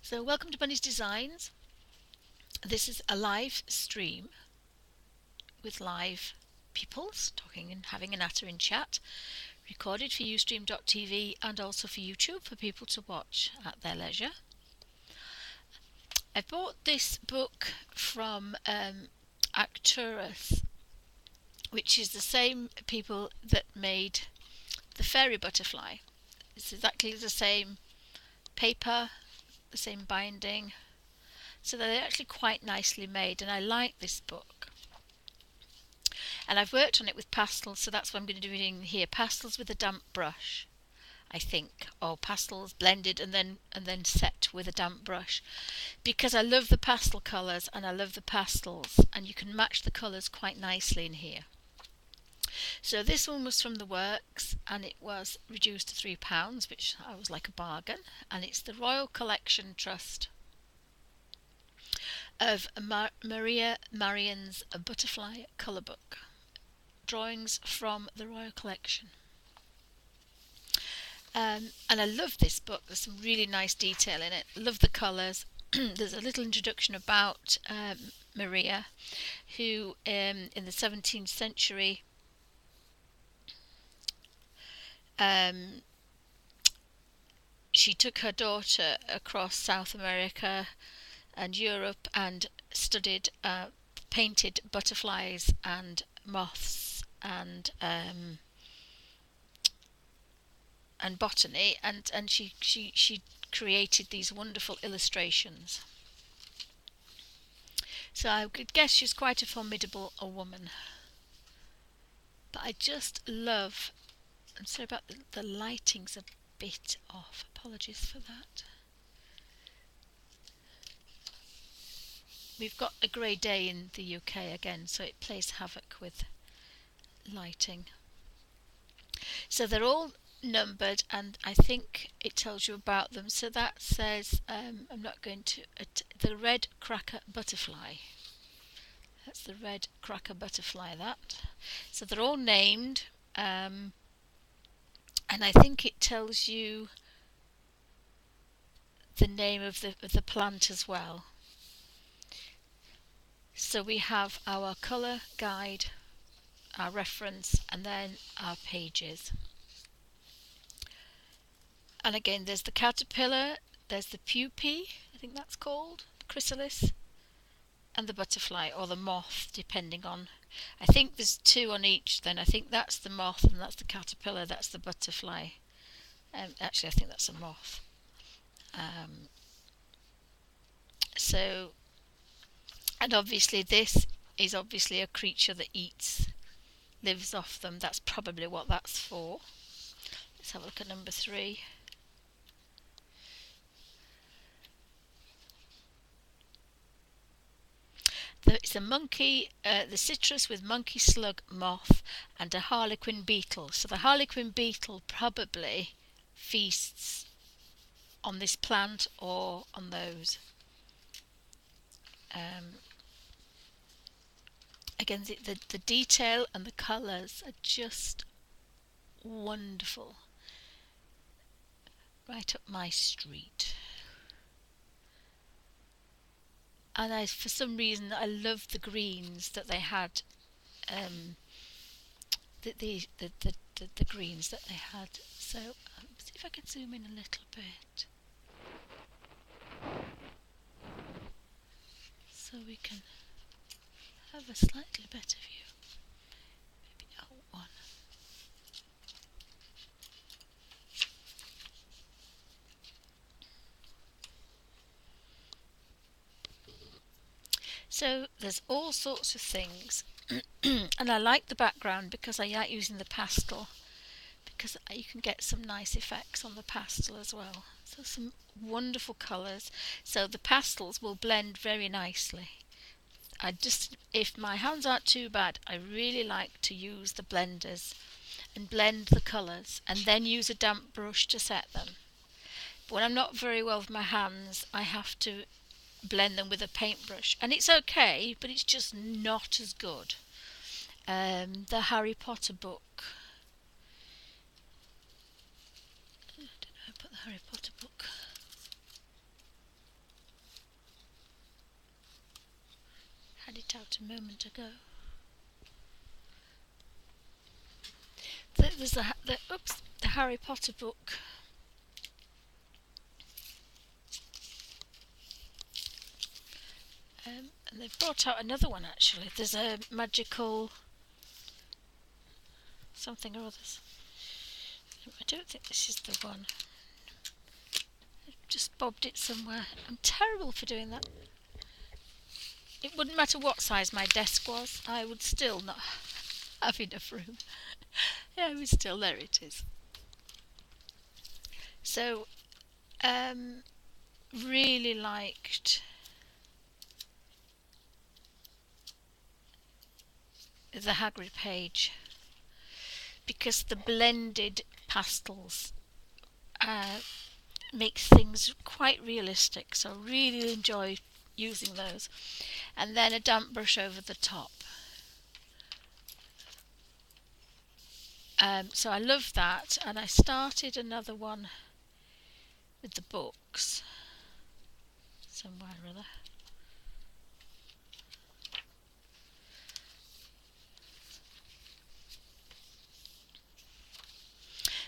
So welcome to Bunny's Designs. This is a live stream with live peoples talking and having a natter in chat, recorded for Ustream.tv and also for YouTube for people to watch at their leisure. I bought this book from Arcturus, which is the same people that made the fairy butterfly. It's exactly the same paper, the same binding, so they're actually quite nicely made, and I like this book. And I've worked on it with pastels, so that's what I'm going to do in here. Pastels with a damp brush, I think, or pastels blended and then set with a damp brush, because I love the pastel colours and I love the pastels, and you can match the colours quite nicely in here. So this one was from the Works, and it was reduced to £3, which I was like a bargain, and it's the Royal Collection Trust of Maria Marian's Butterfly Colour Book. Drawings from the Royal Collection. And I love this book. There's some really nice detail in it. Love the colours. There's a little introduction about Maria, who in the 17th century she took her daughter across South America and Europe and studied, painted butterflies and moths and botany, and she created these wonderful illustrations. So I could guess she's quite a formidable woman. But I just love, I'm sorry about the lighting's a bit off, apologies for that. We've got a grey day in the UK again, so it plays havoc with lighting. So they're all numbered, and I think it tells you about them. So that says, I'm not going to, the red cracker butterfly. That's the red cracker butterfly, that. So they're all named, and I think it tells you the name of the plant as well. So we have our colour guide, our reference, and then our pages. And again, there's the caterpillar, there's the pupae, I think that's called, the chrysalis, and the butterfly, or the moth, depending on, I think there's two on each then. I think that's the moth and that's the caterpillar, that's the butterfly. Actually, I think that's a moth. So, and obviously this is obviously a creature that lives off them. That's probably what that's for. Let's have a look at number 3. It's a monkey, the citrus with monkey slug moth and a harlequin beetle. So the harlequin beetle probably feasts on this plant or on those. Again, the detail and the colours are just wonderful. Right up my street. And for some reason, I love the greens that they had. The greens that they had. So see if I can zoom in a little bit, so we can have a slightly better view. Maybe L1. So there's all sorts of things, and I like the background because I like using the pastel, because you can get some nice effects on the pastel as well. So some wonderful colours. So the pastels will blend very nicely. If my hands aren't too bad, I really like to use the blenders and blend the colours and then use a damp brush to set them. But when I'm not very well with my hands, I have to blend them with a paintbrush, and it's okay, but it's just not as good. The Harry Potter book. I don't know, I put the Harry Potter book. out a moment ago. There's the Harry Potter book. And they've brought out another one actually. There's a magical something or others. I don't think this is the one. I've just bobbed it somewhere. I'm terrible for doing that. It wouldn't matter what size my desk was, I would still not have enough room. Yeah, it was still, there it is. So, really liked the Hagrid page because the blended pastels makes things quite realistic, so really enjoy using those. And then a damp brush over the top. So I love that, and I started another one with the books somewhere or other.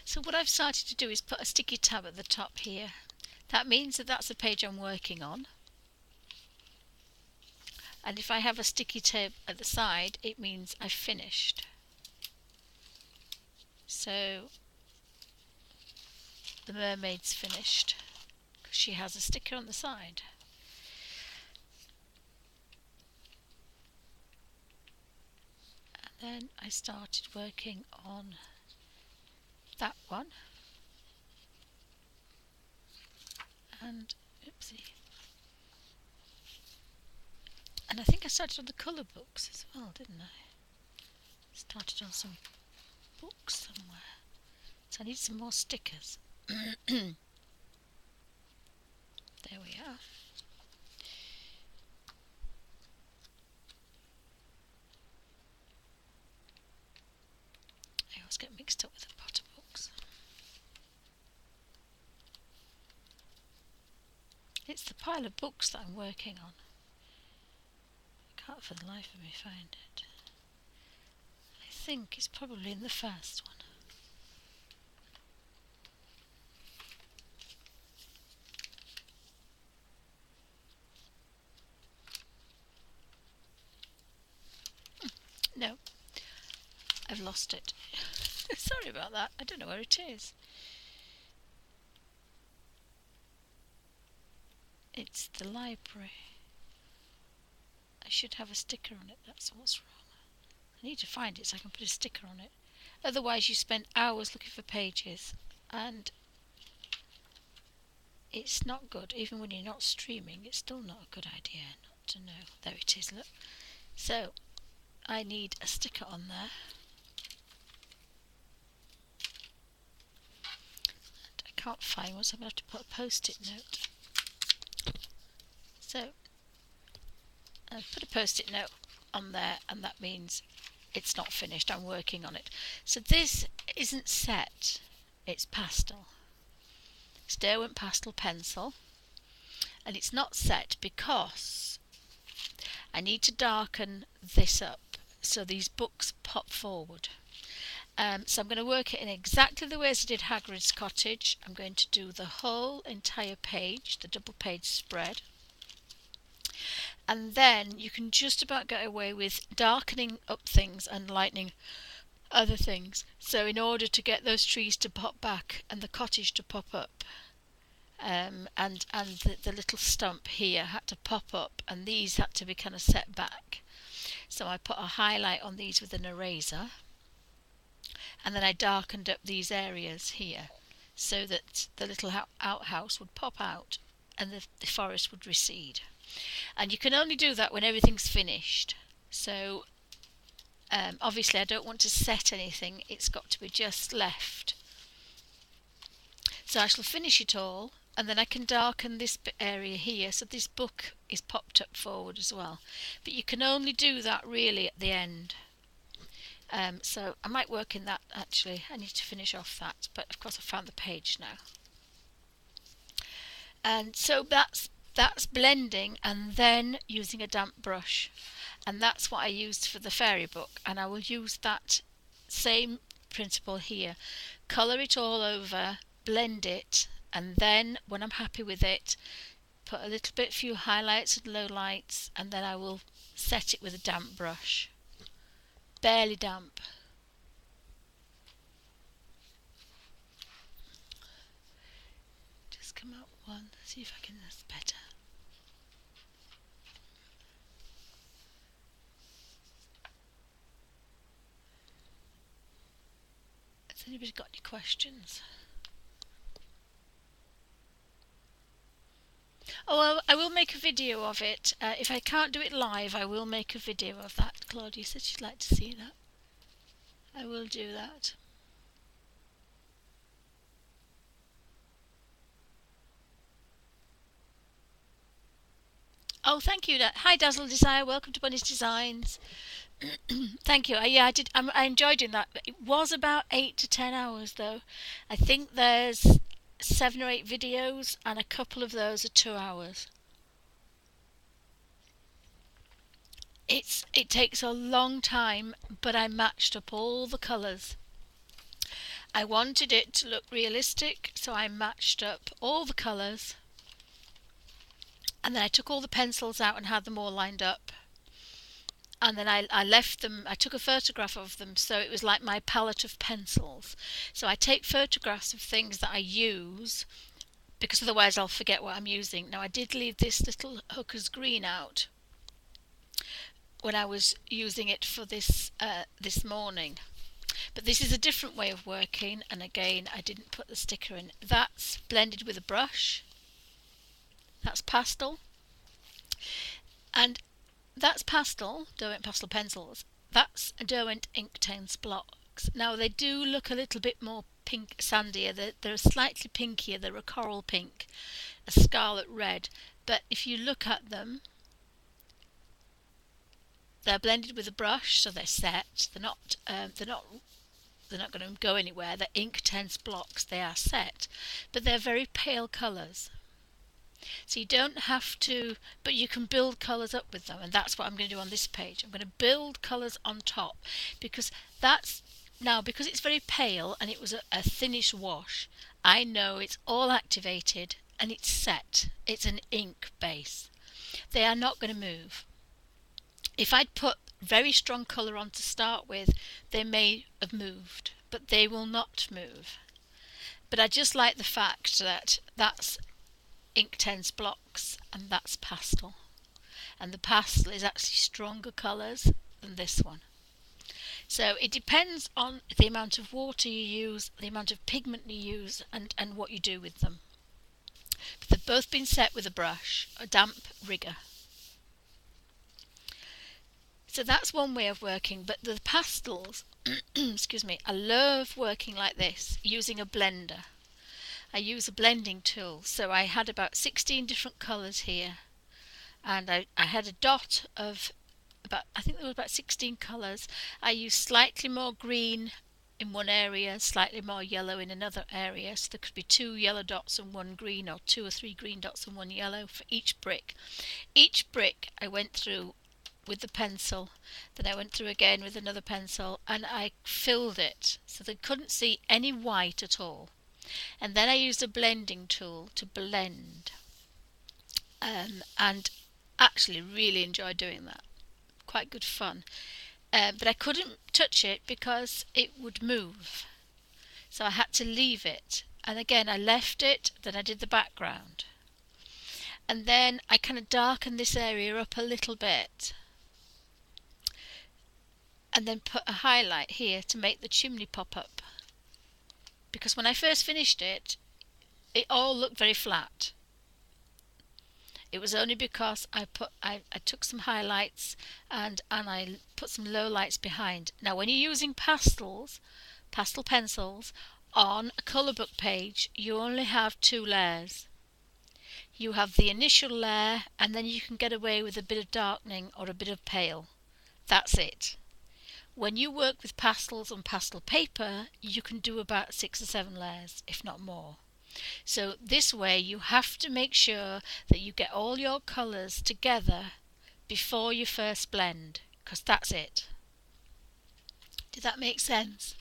So what I've started to do is put a sticky tab at the top here. That means that that's the page I'm working on. And if I have a sticky tab at the side, it means I've finished. So the mermaid's finished because she has a sticker on the side. And then I started working on that one. And oopsie. And I think I started on the colour books as well, didn't I? Started on some books somewhere. So I need some more stickers. There we are. I always get mixed up with the Potter books. It's the pile of books that I'm working on. I can't for the life of me find it. I think it's probably in the first one. No, I've lost it. Sorry about that. I don't know where it is. It's the library. I should have a sticker on it. That's what's wrong. I need to find it so I can put a sticker on it. Otherwise you spend hours looking for pages and it's not good. Even when you're not streaming, it's still not a good idea not to know. There it is, look. So I need a sticker on there. And I can't find one, so I'm going to have to put a post-it note. So I put a post-it note on there, and that means it's not finished. I'm working on it. So this isn't set, it's pastel. It's Derwent Pastel Pencil, and it's not set because I need to darken this up so these books pop forward. So I'm going to work it in exactly the way as I did Hagrid's Cottage. I'm going to do the whole entire page, the double page spread. And then you can just about get away with darkening up things and lightening other things. So in order to get those trees to pop back and the cottage to pop up, and the little stump here had to pop up, and these had to be kind of set back. So I put a highlight on these with an eraser, and then I darkened up these areas here so that the little outhouse would pop out and the forest would recede. And you can only do that when everything's finished. So obviously I don't want to set anything, it's got to be just left. So I shall finish it all, and then I can darken this area here so this book is popped up forward as well. But you can only do that really at the end. So I might work in that actually. I need to finish off that, but of course I found the page now. And so that's blending and then using a damp brush. and that's what I used for the fairy book, and I will use that same principle here. Colour it all over, blend it, and then when I'm happy with it, put a little bit few highlights and lowlights, and then I will set it with a damp brush, barely damp. Just come out one, see if I can, that's better. Has anybody got any questions? Oh, well, I will make a video of it. If I can't do it live, I will make a video of that. Claudia said she'd like to see that. I will do that. Oh, thank you. Hi, Dazzle Desire. Welcome to Bunny's Designs. Thank you. Yeah, I did. I enjoyed doing that. It was about 8 to 10 hours, though. I think there's 7 or 8 videos, and a couple of those are 2 hours. It takes a long time, but I matched up all the colours. I wanted it to look realistic, so I matched up all the colours, and then I took all the pencils out and had them all lined up, and then I left them. I took a photograph of them, so it was like my palette of pencils. So I take photographs of things that I use, because otherwise I'll forget what I'm using. Now, I did leave this little Hooker's Green out when I was using it for this this morning, but this is a different way of working, and again I didn't put the sticker in. That's blended with a brush, that's pastel, and that's pastel, Derwent Pastel Pencils. That's Derwent Inktense blocks. Now they do look a little bit more pink, sandier. They're slightly pinkier. They're a coral pink, a scarlet red. But if you look at them, they're blended with a brush, so they're set. They're not going to go anywhere. They're Inktense blocks. They are set, but they're very pale colours. So you don't have to, but you can build colours up with them, and that's what I'm going to do on this page. I'm going to build colours on top, because because it's very pale and it was a thinnish wash, I know it's all activated and it's set. It's an ink base. They are not going to move. If I'd put very strong colour on to start with, they may have moved, but they will not move. But I just like the fact that that's Inktense blocks and that's pastel, and the pastel is actually stronger colours than this one. So it depends on the amount of water you use, the amount of pigment you use, and what you do with them. But they've both been set with a brush, a damp rigger. So that's one way of working, but the pastels, excuse me, I love working like this, using a blender. I use a blending tool, so I had about 16 different colours here, and I had a dot of I think there were about 16 colours. I used slightly more green in one area, slightly more yellow in another area, so there could be 2 yellow dots and 1 green, or 2 or 3 green dots and 1 yellow for each brick. Each brick I went through with the pencil, then I went through again with another pencil, and I filled it so they couldn't see any white at all. And then I used a blending tool to blend, and actually really enjoyed doing that. Quite good fun. But I couldn't touch it because it would move, so I had to leave it. And again I left it, then I did the background, and then I kind of darkened this area up a little bit, and then put a highlight here to make the chimney pop up, because when I first finished it, it all looked very flat. It was only because I took some highlights and I put some low lights behind. Now when you're using pastel pencils on a colour book page, you only have 2 layers. You have the initial layer, and then you can get away with a bit of darkening or a bit of pale. That's it. When you work with pastels on pastel paper, you can do about 6 or 7 layers, if not more. So this way you have to make sure that you get all your colours together before you first blend, because that's it. Did that make sense?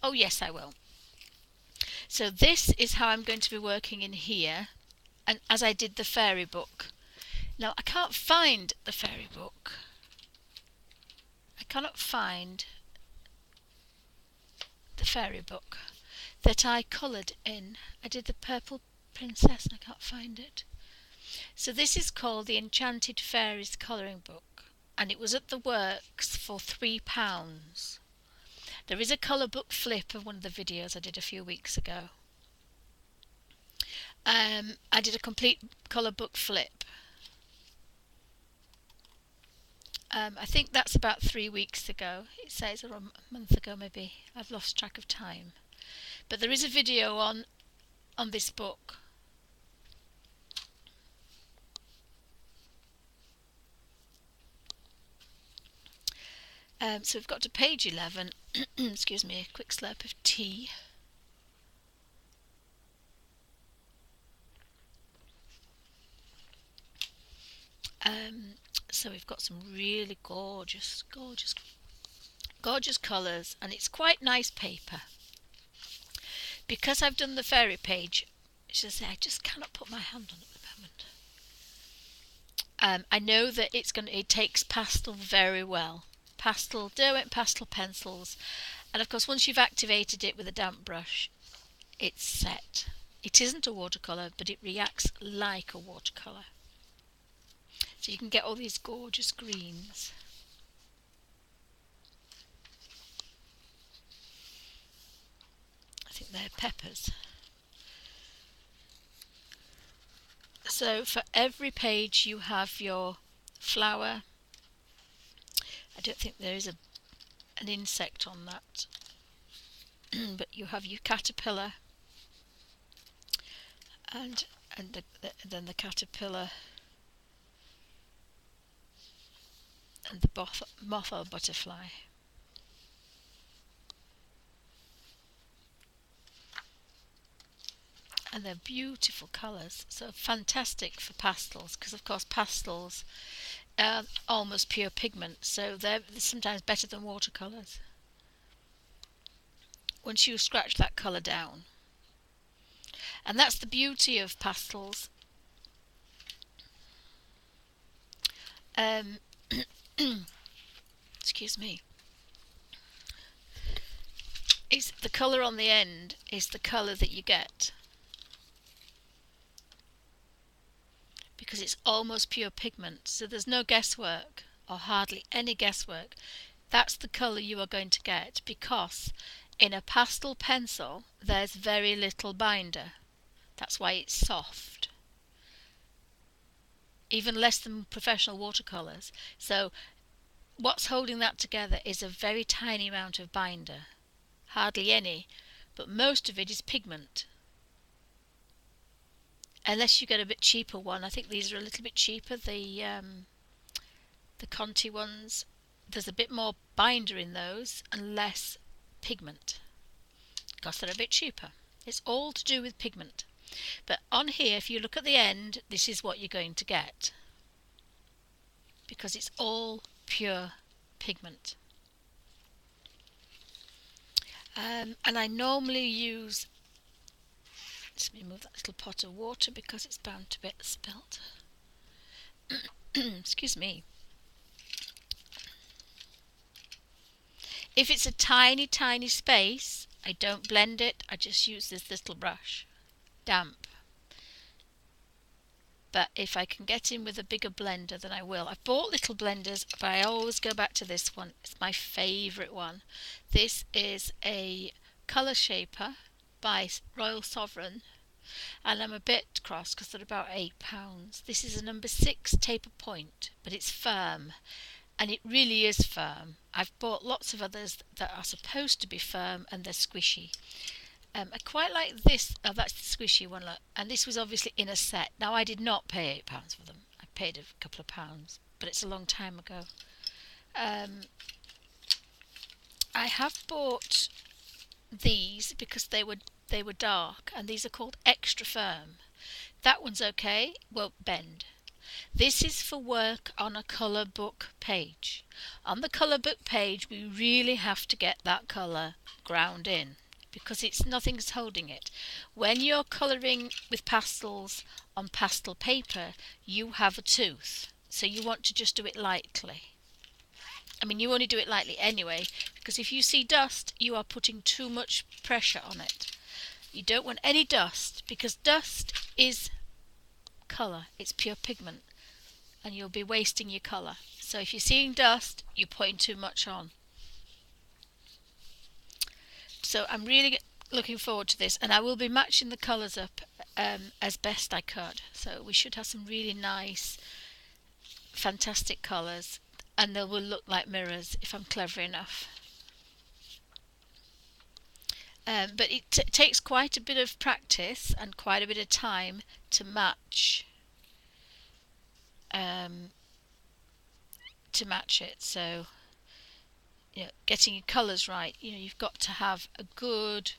Oh yes, I will. So this is how I'm going to be working in here, and as I did the fairy book. Now I can't find the fairy book. I cannot find the fairy book that I coloured in. I did the Purple Princess and I can't find it. So this is called the Enchanted Fairies colouring book, and it was at the Works for £3. There is a colour book flip of one of the videos I did a few weeks ago. I did a complete colour book flip. I think that's about 3 weeks ago. It says, or a month ago maybe. I've lost track of time. But there is a video on this book. So we've got to page 11. Excuse me, a quick slurp of tea. So we've got some really gorgeous colours, and it's quite nice paper. Because I've done the fairy page, I just cannot put my hand on it at the moment. I know that it takes pastel very well. Derwent pastel pencils, and of course once you've activated it with a damp brush, it's set. It isn't a watercolour, but it reacts like a watercolour. So you can get all these gorgeous greens. I think they're peppers. So for every page you have your flower. I don't think there is an insect on that, but you have your caterpillar, and then the caterpillar and the moth or butterfly. And they're beautiful colours, so fantastic for pastels, because of course pastels are almost pure pigment, so they're sometimes better than watercolours once you scratch that colour down. And that's the beauty of pastels. Excuse me. It's the colour on the end is the colour that you get, because it's almost pure pigment, so there's no guesswork, or hardly any guesswork. That's the colour you are going to get, because in a pastel pencil there's very little binder. That's why it's soft, even less than professional watercolours. So what's holding that together is a very tiny amount of binder, hardly any, but most of it is pigment. Unless you get a bit cheaper one. I think these are a little bit cheaper, the Conti ones. There's a bit more binder in those and less pigment, because they're a bit cheaper. It's all to do with pigment. But on here, if you look at the end, this is what you're going to get, because it's all pure pigment. And I normally use, let me move that little pot of water because it's bound to get spilt. Excuse me. If it's a tiny space, I don't blend it, I just use this little brush, damp. But if I can get in with a bigger blender, then I will. I've bought little blenders, but I always go back to this one. It's my favourite one. This is a Colour Shaper by Royal Sovereign, and I'm a bit cross because they're about £8. This is a number 6 taper point, but it's firm, and it really is firm. I've bought lots of others that are supposed to be firm and they're squishy. I quite like this. Oh, that's the squishy one, look. And this was obviously in a set. Now I did not pay £8 for them. I paid a couple of pounds, but it's a long time ago. I have bought these because they were dark, and these are called extra firm. That one's okay, won't bend. This is for work on a colour book page. On the colour book page we really have to get that colour ground in because nothing's holding it. When you're colouring with pastels on pastel paper, you have a tooth, so you want to just do it lightly. I mean, you only do it lightly anyway, because if you see dust, you are putting too much pressure on it. You don't want any dust, because dust is colour, it's pure pigment, and you'll be wasting your colour. So if you're seeing dust, you're putting too much on. So I'm really looking forward to this, and I will be matching the colours up as best I could. So we should have some really nice, fantastic colours, and they will look like mirrors if I'm clever enough. But it takes quite a bit of practice and quite a bit of time to match it. So getting your colours right, you've got to have a good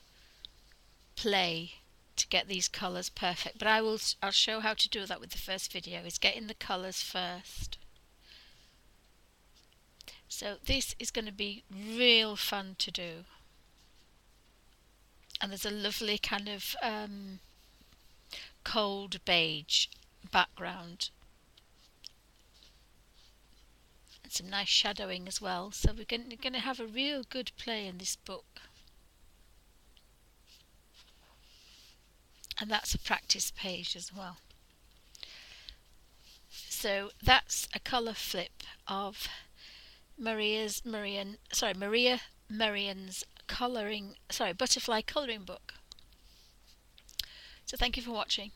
play to get these colours perfect. But I'll show how to do that with the first video, is getting the colours first. So this is going to be real fun to do. And there's a lovely kind of cold beige background. And some nice shadowing as well. So we're going to have a real good play in this book. And that's a practice page as well. So that's a colour flip of Maria Merian's butterfly colouring book. So thank you for watching.